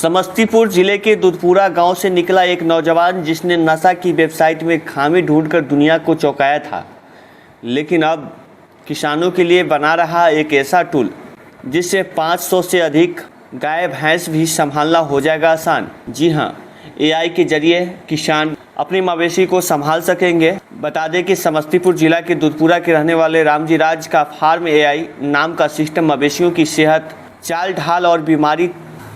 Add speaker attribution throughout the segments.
Speaker 1: समस्तीपुर जिले के दुधपुरा गांव से निकला एक नौजवान जिसने नशा की वेबसाइट में खामी ढूंढकर दुनिया को चौंकाया था, लेकिन अब किसानों के लिए बना रहा एक ऐसा टूल जिससे 500 से अधिक गाय भैंस भी संभालना हो जाएगा आसान। जी हां, एआई के जरिए किसान अपने मवेशी को संभाल सकेंगे। बता दें कि समस्तीपुर जिला के दुधपुरा के रहने वाले रामजी राज का फार्म एआई नाम का सिस्टम मवेशियों की सेहत, चाल ढाल और बीमारी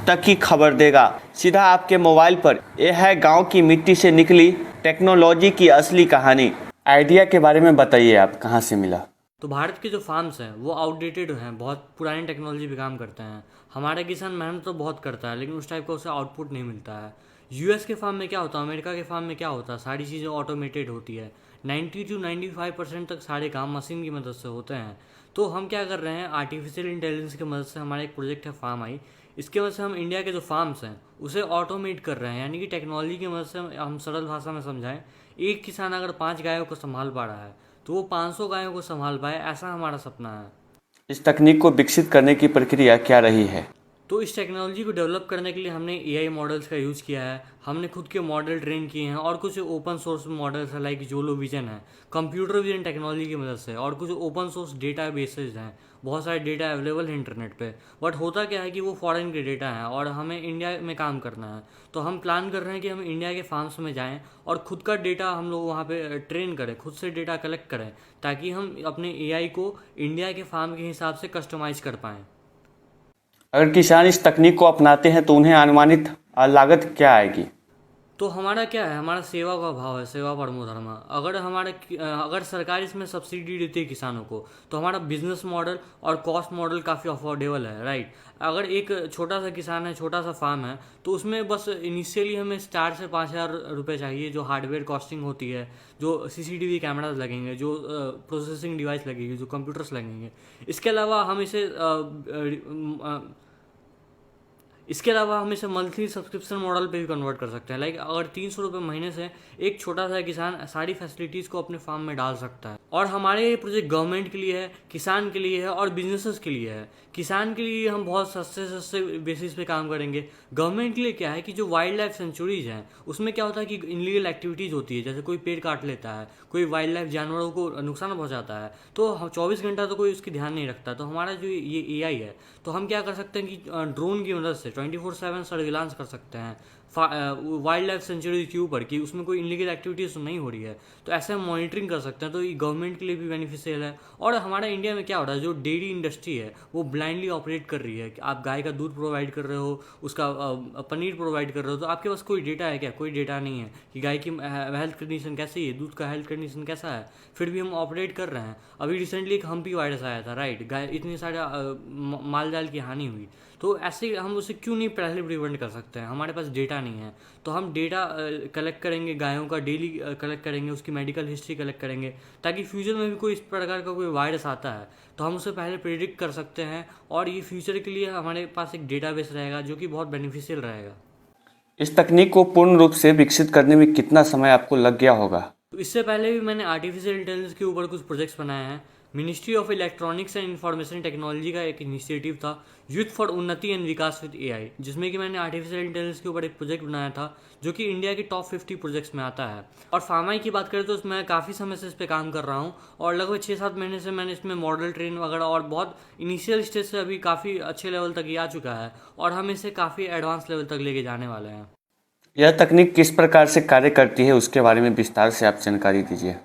Speaker 1: तक की खबर देगा सीधा आपके मोबाइल पर। यह है गांव की मिट्टी से निकली टेक्नोलॉजी की असली कहानी। आइडिया के बारे में बताइए, आप कहां से मिला?
Speaker 2: तो भारत के जो फार्म्स हैं वो आउटडेटेड हैं, बहुत पुरानी टेक्नोलॉजी पे काम करते हैं। हमारा किसान मेहनत तो बहुत करता है लेकिन उस टाइप का उसे आउटपुट नहीं मिलता है। यूएस के फार्म में क्या होता है, अमेरिका के फार्म में क्या होता है, सारी चीज़ें ऑटोमेटेड होती है। 90 to 95% तक सारे काम मशीन की मदद से होते हैं। तो हम क्या कर रहे हैं, आर्टिफिशियल इंटेलिजेंस की मदद से हमारा एक प्रोजेक्ट है फार्म आई, इसके वजह से हम इंडिया के जो फार्म्स हैं उसे ऑटोमेट कर रहे हैं। यानी कि टेक्नोलॉजी की मदद से हम सरल भाषा में समझाएं, एक किसान अगर 5 गायों को संभाल पा रहा है तो वो 500 गायों को संभाल पाए, ऐसा हमारा सपना है।
Speaker 1: इस तकनीक को विकसित करने की प्रक्रिया क्या रही है?
Speaker 2: तो इस टेक्नोलॉजी को डेवलप करने के लिए हमने एआई मॉडल्स का यूज़ किया है, हमने खुद के मॉडल ट्रेन किए हैं और कुछ ओपन सोर्स मॉडल्स है लाइक जोलो विजन है, कंप्यूटर विजन टेक्नोलॉजी की मदद से, और कुछ ओपन सोर्स डेटा बेसेज हैं। बहुत सारे डेटा अवेलेबल है इंटरनेट पे, बट होता क्या है कि वो फॉरेन के डेटा हैं और हमें इंडिया में काम करना है। तो हम प्लान कर रहे हैं कि हम इंडिया के फार्म्स में जाएं और खुद का डेटा हम लोग वहाँ पे ट्रेन करें, खुद से डेटा कलेक्ट करें, ताकि हम अपने एआई को इंडिया के फार्म के हिसाब से कस्टमाइज़ कर पाएँ।
Speaker 1: अगर किसान इस तकनीक को अपनाते हैं तो उन्हें अनुमानित लागत क्या आएगी?
Speaker 2: तो हमारा क्या है, हमारा सेवा का भाव है, सेवा परमो धर्म। अगर सरकार इसमें सब्सिडी देती है किसानों को तो हमारा बिजनेस मॉडल और कॉस्ट मॉडल काफ़ी अफोर्डेबल है, राइट। अगर एक छोटा सा किसान है, छोटा सा फार्म है, तो उसमें बस इनिशियली हमें 4 से 5 हज़ार रुपये चाहिए, जो हार्डवेयर कॉस्टिंग होती है, जो सीसीटीवी कैमराज लगेंगे, जो प्रोसेसिंग डिवाइस लगेगी, जो कंप्यूटर्स लगेंगे। इसके अलावा हम इसे मंथली सब्सक्रिप्शन मॉडल पे भी कन्वर्ट कर सकते हैं। लाइक अगर 300 रुपये महीने से एक छोटा सा किसान सारी फैसिलिटीज़ को अपने फार्म में डाल सकता है। और हमारे ये प्रोजेक्ट गवर्नमेंट के लिए है, किसान के लिए है और बिजनेसेस के लिए है। किसान के लिए हम बहुत सस्ते बेसिस पे काम करेंगे। गवर्नमेंट के लिए क्या है कि जो वाइल्ड लाइफ सेंचुरीज हैं उसमें क्या होता है कि इनलीगल एक्टिविटीज़ होती है, जैसे कोई पेड़ काट लेता है, कोई वाइल्ड लाइफ जानवरों को नुकसान पहुंचाता है, तो 24 घंटा तो कोई उसकी ध्यान नहीं रखता। तो हमारा जो ये एआई है, तो हम क्या कर सकते हैं कि ड्रोन की मदद से 24/7 सर्विलांस कर सकते हैं वाइल्ड लाइफ सेंचुरी के ऊपर कि उसमें कोई इनलीगल एक्टिविटीज़ तो नहीं हो रही है, तो ऐसे हम मॉनिटरिंग कर सकते हैं। तो ये गवर्नमेंट के लिए भी बेनिफिशियल है। और हमारा इंडिया में क्या हो रहा है, जो डेयरी इंडस्ट्री है वो ब्लाइंडली ऑपरेट कर रही है कि आप गाय का दूध प्रोवाइड कर रहे हो, उसका पनीर प्रोवाइड कर रहे हो, तो आपके पास कोई डेटा है क्या? कोई डेटा नहीं है कि गाय की हेल्थ कंडीशन कैसी है, दूध का हेल्थ कंडीशन कैसा है, फिर भी हम ऑपरेट कर रहे हैं। अभी रिसेंटली एक हम्पी वायरस आया था, राइट, गाय इतनी सारे माल जाल की हानि हुई, तो ऐसे हम उसे क्यों नहीं पहले प्रिवेंट कर सकते हैं? हमारे पास डेटा नहीं है, तो हम डेटा कलेक्ट करेंगे, गायों का डेली कलेक्ट करेंगे, उसकी मेडिकल हिस्ट्री कलेक्ट करेंगे, ताकि फ्यूचर में भी कोई इस प्रकार का कोई वायरस आता है तो हम उसे पहले प्रिडिक्ट कर सकते हैं। और ये फ्यूचर के लिए हमारे पास एक डेटाबेस रहेगा जो कि बहुत बेनिफिशियल रहेगा।
Speaker 1: इस तकनीक को पूर्ण रूप से विकसित करने में कितना समय आपको लग गया होगा?
Speaker 2: तो इससे पहले भी मैंने आर्टिफिशियल इंटेलिजेंस के ऊपर कुछ प्रोजेक्ट्स बनाए हैं। Ministry of electronics and information technology का एक इनिशिएटिव था, यूथ फॉर उन्नति एंड विकास विद एआई, जिसमें कि मैंने आर्टिफिशियल इंटेलिजेंस के ऊपर एक प्रोजेक्ट बनाया था जो कि इंडिया के टॉप 50 प्रोजेक्ट्स में आता है। और फार्माई की बात करें तो मैं काफ़ी समय से इस पर काम कर रहा हूँ और लगभग 6-7 महीने से मैंने इसमें मॉडल ट्रेन वगैरह और बहुत इनिशियल स्टेज से अभी काफ़ी अच्छे लेवल तक ये आ चुका है और हम इसे काफ़ी एडवांस लेवल तक लेके जाने वाले हैं।
Speaker 1: यह तकनीक किस प्रकार से कार्य करती है, उसके बारे में विस्तार से आप जानकारी दीजिए।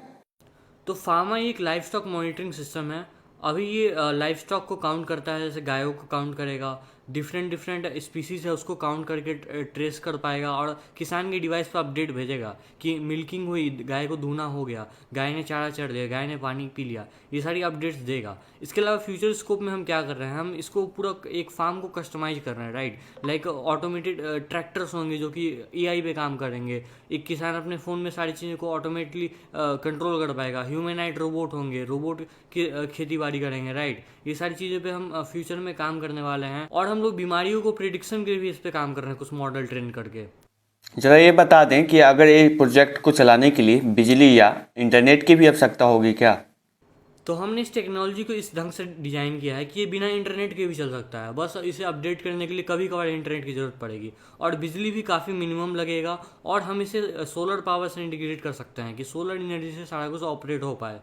Speaker 2: तो फार्मा एक लाइफ स्टॉक मॉनिटरिंग सिस्टम है। अभी ये लाइफ स्टॉक को काउंट करता है, जैसे गायों को काउंट करेगा, डिफरेंट स्पीसीज है उसको काउंट करके ट्रेस कर पाएगा और किसान के डिवाइस पर अपडेट भेजेगा कि मिल्किंग हुई, गाय को दूना हो गया, गाय ने चारा चढ़ लिया, गाय ने पानी पी लिया, ये सारी अपडेट्स देगा। इसके अलावा फ्यूचर स्कोप में हम क्या कर रहे हैं, हम इसको पूरा एक फार्म को कस्टमाइज कर रहे हैं, राइट। लाइक ऑटोमेटेड ट्रैक्टर्स होंगे जो कि एआई पे काम करेंगे, एक किसान अपने फ़ोन में सारी चीज़ों को ऑटोमेटिकली कंट्रोल कर पाएगा। ह्यूमनाइड रोबोट होंगे, रोबोट की खेती बाड़ी करेंगे, राइट। ये सारी चीज़ों पे हम फ्यूचर में काम करने वाले हैं और हम लोग बीमारियों को प्रिडिक्शन के लिए भी इस पे काम कर रहे हैं, कुछ मॉडल ट्रेन करके।
Speaker 1: जरा ये बता दें कि अगर ये प्रोजेक्ट को चलाने के लिए बिजली या इंटरनेट की भी आवश्यकता होगी क्या?
Speaker 2: तो हमने इस टेक्नोलॉजी को इस ढंग से डिज़ाइन किया है कि ये बिना इंटरनेट के भी चल सकता है, बस इसे अपडेट करने के लिए कभी कभार इंटरनेट की ज़रूरत पड़ेगी, और बिजली भी काफ़ी मिनिमम लगेगा, और हम इसे सोलर पावर से इंटीग्रेट कर सकते हैं कि सोलर एनर्जी से सारा कुछ ऑपरेट हो पाए।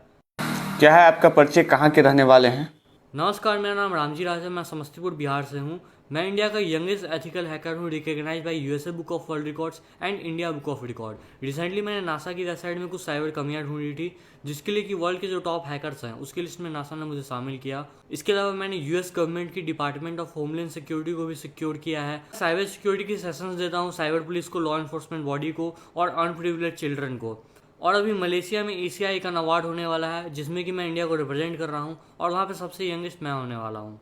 Speaker 1: क्या है आपका परिचय, कहाँ के रहने वाले हैं?
Speaker 2: नमस्कार, मेरा नाम रामजी राज है, मैं समस्तीपुर बिहार से हूँ। मैं इंडिया का यंगेस्ट एथिकल हैकर हूँ, recognised by USA book of world records and India book of record. Recently मैंने नासा की वेबसाइट में कुछ साइबर कमियां ढूंढी थी, जिसके लिए कि वर्ल्ड के जो टॉप हैकर्स हैं उसकी लिस्ट में नासा ने मुझे शामिल किया। इसके अलावा मैंने यूएस गवर्नमेंट की डिपार्टमेंट ऑफ होमलैंड सिक्योरिटी को भी सिक्योर किया है। साइबर सिक्योरिटी की सेशंस देता हूँ साइबर पुलिस को, लॉ एनफोर्समेंट बॉडी को और अनप्रिविलेज्ड चिल्ड्रन को। और अभी मलेशिया में एशिया एक अवार्ड होने वाला है, जिसमें कि मैं इंडिया को रिप्रेजेंट कर रहा हूँ, और वहाँ पे सबसे यंगेस्ट मैं होने वाला हूँ।